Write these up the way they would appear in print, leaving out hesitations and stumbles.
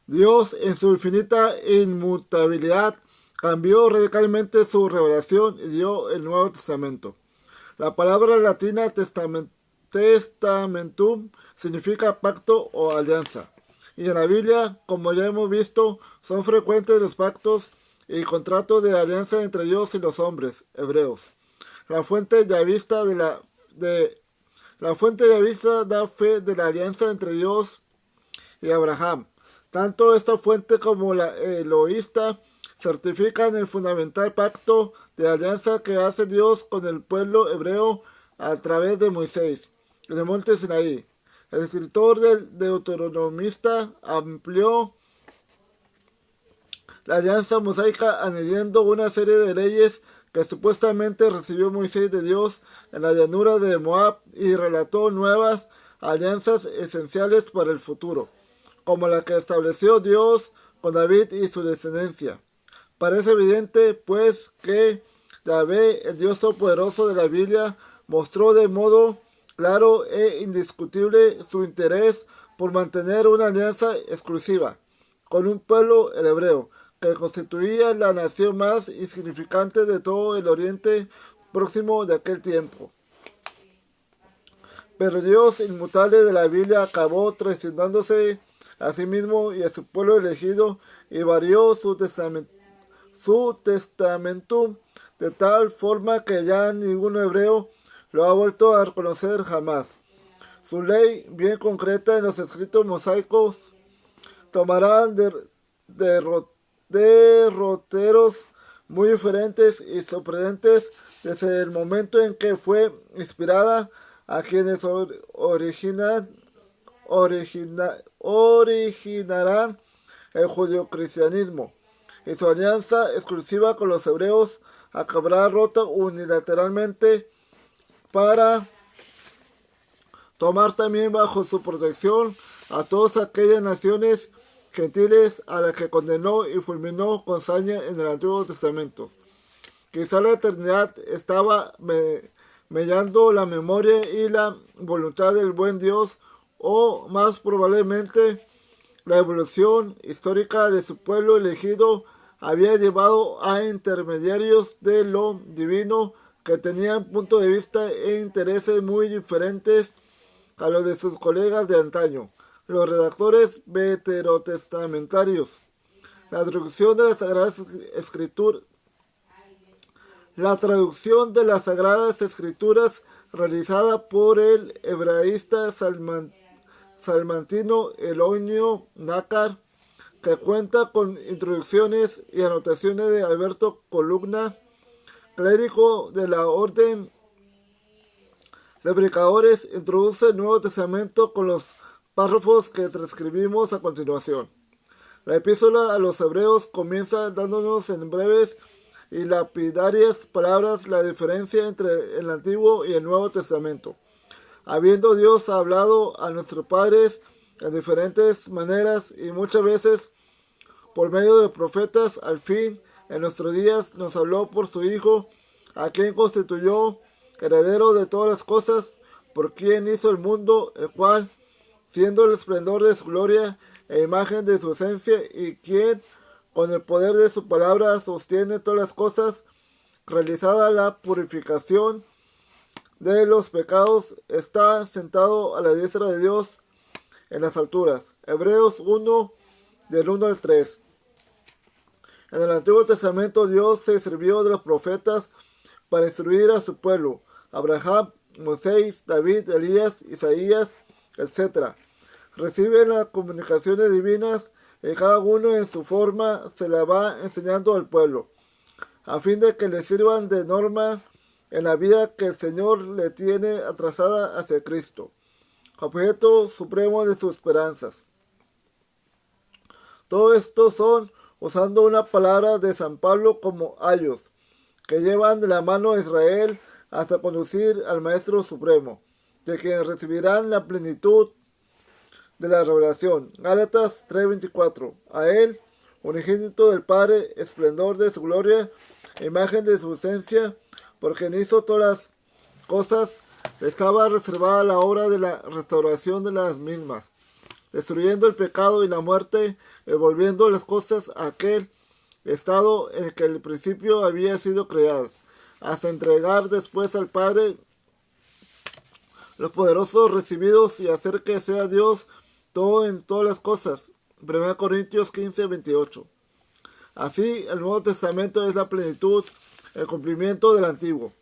Dios, en su infinita inmutabilidad, cambió radicalmente su revelación y dio el Nuevo Testamento. La palabra latina testamentum significa pacto o alianza. Y en la Biblia, como ya hemos visto, son frecuentes los pactos y contratos de alianza entre Dios y los hombres hebreos. La fuente yavista de la fuente yavista da fe de la alianza entre Dios y Abraham. Tanto esta fuente como la eloísta certifican el fundamental pacto de alianza que hace Dios con el pueblo hebreo a través de Moisés, en el monte Sinaí. El escritor del Deuteronomista amplió la alianza mosaica añadiendo una serie de leyes que supuestamente recibió Moisés de Dios en la llanura de Moab y relató nuevas alianzas esenciales para el futuro, como la que estableció Dios con David y su descendencia. Parece evidente, pues, que Yahvé, el Dios todopoderoso de la Biblia, mostró de modo claro e indiscutible su interés por mantener una alianza exclusiva con un pueblo, el hebreo, que constituía la nación más insignificante de todo el Oriente Próximo de aquel tiempo. Pero Dios inmutable de la Biblia acabó traicionándose a sí mismo y a su pueblo elegido y varió su testamento de tal forma que ya ningún hebreo lo ha vuelto a reconocer jamás. Su ley, bien concreta en los escritos mosaicos, tomarán derroteros muy diferentes y sorprendentes desde el momento en que fue inspirada a quienes originarán el judeocristianismo, y su alianza exclusiva con los hebreos acabará rota unilateralmente para tomar también bajo su protección a todas aquellas naciones gentiles a las que condenó y fulminó con saña en el Antiguo Testamento. Quizá la eternidad estaba mellando la memoria y la voluntad del buen Dios, o más probablemente la evolución histórica de su pueblo elegido había llevado a intermediarios de lo divino que tenían puntos de vista e intereses muy diferentes a los de sus colegas de antaño, los redactores veterotestamentarios. La traducción de las Sagradas Escrituras La traducción de las Sagradas Escrituras realizada por el hebraísta salmantino Eloinio Nácar, que cuenta con introducciones y anotaciones de Alberto Columna, clérigo de la Orden de Predicadores, introduce el Nuevo Testamento con los párrafos que transcribimos a continuación. La epístola a los hebreos comienza dándonos en breves y lapidarias palabras la diferencia entre el Antiguo y el Nuevo Testamento. Habiendo Dios hablado a nuestros padres en diferentes maneras y muchas veces por medio de profetas, al fin en nuestros días nos habló por su Hijo, a quien constituyó heredero de todas las cosas, por quien hizo el mundo, el cual, siendo el esplendor de su gloria e imagen de su esencia, y quien con el poder de su palabra sostiene todas las cosas, realizada la purificación de los pecados, está sentado a la diestra de Dios en las alturas. Hebreos 1, del 1 al 3. En el Antiguo Testamento Dios se sirvió de los profetas para instruir a su pueblo, Abraham, Moisés, David, Elías, Isaías, etc. Reciben las comunicaciones divinas y cada uno en su forma se la va enseñando al pueblo, a fin de que le sirvan de norma en la vida que el Señor le tiene atrasada hacia Cristo, objeto supremo de sus esperanzas. Todo esto son, usando una palabra de San Pablo, como ayos, que llevan de la mano a Israel hasta conducir al Maestro Supremo, de quien recibirán la plenitud de la revelación. Gálatas 3:24. A él, unigénito del Padre, esplendor de su gloria, imagen de su esencia, por quien hizo todas las cosas, estaba reservada la obra de la restauración de las mismas, destruyendo el pecado y la muerte, y volviendo las cosas a aquel estado en que al principio había sido creadas, hasta entregar después al Padre los poderosos recibidos y hacer que sea Dios todo en todas las cosas. 1 Corintios 15:28. Así, el Nuevo Testamento es la plenitud, el cumplimiento del Antiguo.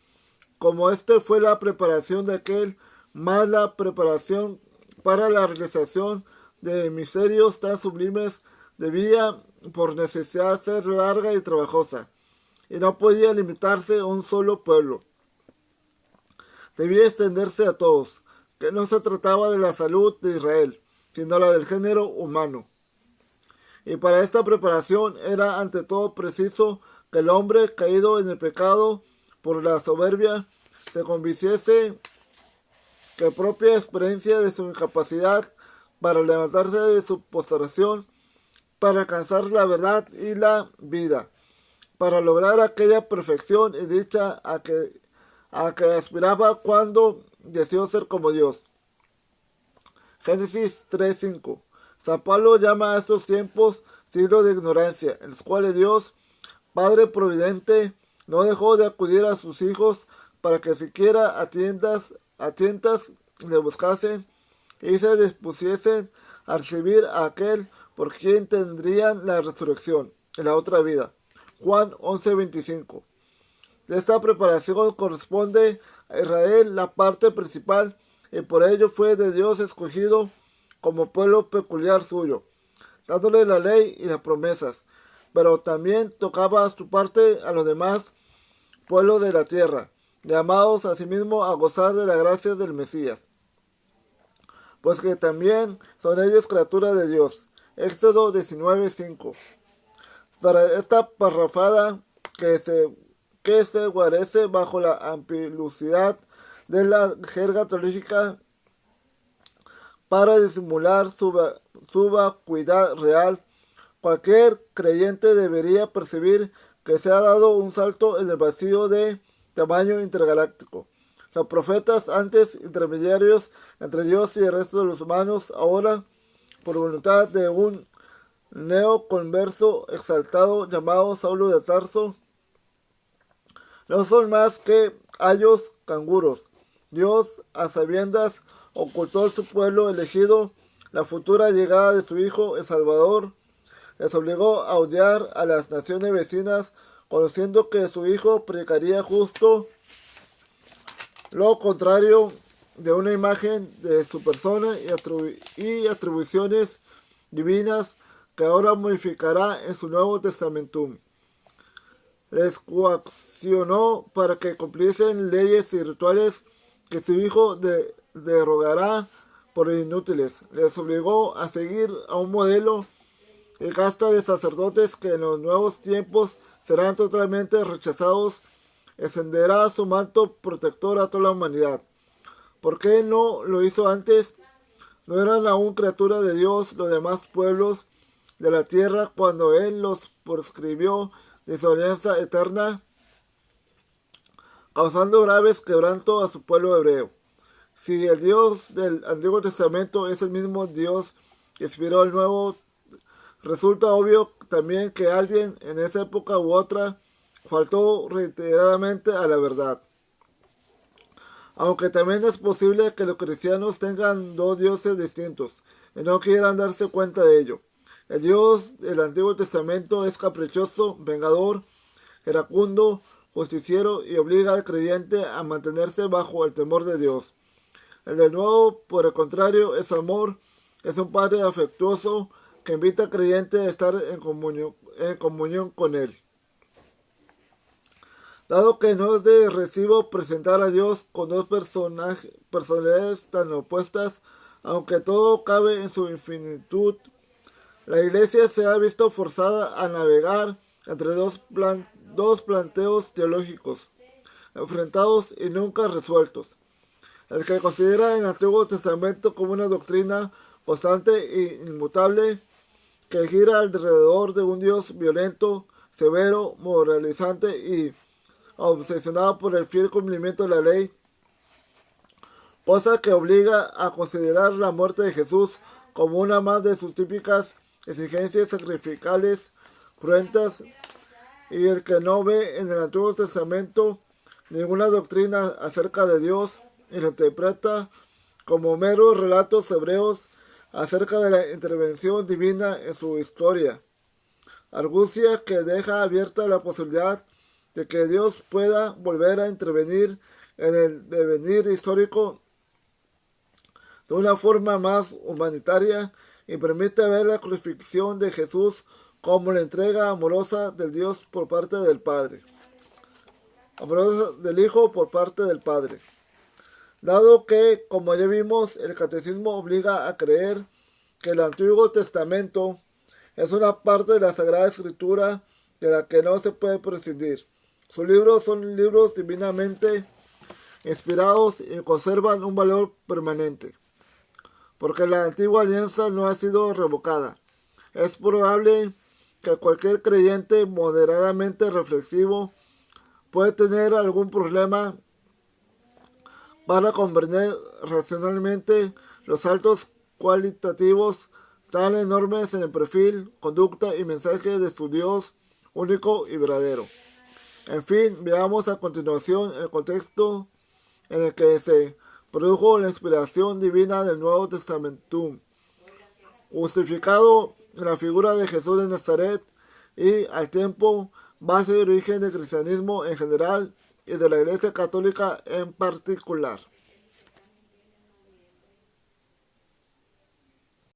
Como este fue la preparación de aquel, más la preparación para la realización de misterios tan sublimes, debía por necesidad ser larga y trabajosa, y no podía limitarse a un solo pueblo. Debía extenderse a todos, que no se trataba de la salud de Israel, sino la del género humano. Y para esta preparación era ante todo preciso que el hombre caído en el pecado por la soberbia se convenciese que propia experiencia de su incapacidad para levantarse de su postración, para alcanzar la verdad y la vida, para lograr aquella perfección y dicha a que aspiraba cuando deseó ser como Dios. Génesis 3:5. San Pablo llama a estos tiempos siglos de ignorancia, en los cuales Dios, Padre Providente, no dejó de acudir a sus hijos para que siquiera a tientas le buscasen y se dispusiesen a recibir a aquel por quien tendrían la resurrección en la otra vida. Juan 11:25. De esta preparación corresponde a Israel la parte principal, y por ello fue de Dios escogido como pueblo peculiar suyo, dándole la ley y las promesas, pero también tocaba su parte a los demás pueblos de la tierra, llamados asimismo a gozar de la gracia del Mesías, pues que también son ellos criaturas de Dios. Éxodo 19:5. Para esta parrafada que se guarece bajo la amplicidad de la jerga teológica para disimular su vacuidad real, cualquier creyente debería percibir que se ha dado un salto en el vacío de tamaño intergaláctico. Los profetas, antes intermediarios entre Dios y el resto de los humanos, ahora, por voluntad de un neoconverso exaltado llamado Saulo de Tarso, no son más que ayos canguros. Dios, a sabiendas, ocultó a su pueblo elegido la futura llegada de su Hijo el Salvador. Les obligó a odiar a las naciones vecinas, conociendo que su Hijo predicaría justo lo contrario de una imagen de su persona y atribuciones divinas que ahora modificará en su Nuevo Testamentum. Les coaccionó para que cumpliesen leyes y rituales que su Hijo derogará por inútiles. Les obligó a seguir a un modelo y casta de sacerdotes que en los nuevos tiempos serán totalmente rechazados. Extenderá su manto protector a toda la humanidad. ¿Por qué no lo hizo antes? ¿No eran aún criaturas de Dios los demás pueblos de la tierra cuando Él los proscribió de su alianza eterna, causando graves quebrantos a su pueblo hebreo? Si el Dios del Antiguo Testamento es el mismo Dios que inspiró el Nuevo, resulta obvio también que alguien en esa época u otra faltó reiteradamente a la verdad. Aunque también es posible que los cristianos tengan dos dioses distintos y no quieran darse cuenta de ello. El Dios del Antiguo Testamento es caprichoso, vengador, iracundo, justiciero y obliga al creyente a mantenerse bajo el temor de Dios. El del Nuevo, por el contrario, es amor, es un Padre afectuoso que invita al creyente a estar en comunión con Él. Dado que no es de recibo presentar a Dios con dos personalidades tan opuestas, aunque todo cabe en su infinitud, la Iglesia se ha visto forzada a navegar entre dos planteos teológicos, enfrentados y nunca resueltos. El que considera el Antiguo Testamento como una doctrina constante e inmutable, que gira alrededor de un Dios violento, severo, moralizante y obsesionado por el fiel cumplimiento de la ley, cosa que obliga a considerar la muerte de Jesús como una más de sus típicas exigencias sacrificales cruentas, y el que no ve en el Antiguo Testamento ninguna doctrina acerca de Dios y lo interpreta como meros relatos hebreos acerca de la intervención divina en su historia. Argucia que deja abierta la posibilidad de que Dios pueda volver a intervenir en el devenir histórico de una forma más humanitaria y permite ver la crucifixión de Jesús como la entrega amorosa del Dios por parte del Padre, amorosa del Hijo por parte del Padre. Dado que, como ya vimos, el catecismo obliga a creer que el Antiguo Testamento es una parte de la Sagrada Escritura de la que no se puede prescindir. Sus libros son libros divinamente inspirados y conservan un valor permanente, porque la antigua alianza no ha sido revocada. Es probable que cualquier creyente moderadamente reflexivo puede tener algún problema para comprender racionalmente los saltos cualitativos tan enormes en el perfil, conducta y mensaje de su Dios único y verdadero. En fin, veamos a continuación el contexto en el que se produjo la inspiración divina del Nuevo Testamento, justificado en la figura de Jesús de Nazaret y al tiempo base de origen del cristianismo en general y de la Iglesia Católica en particular.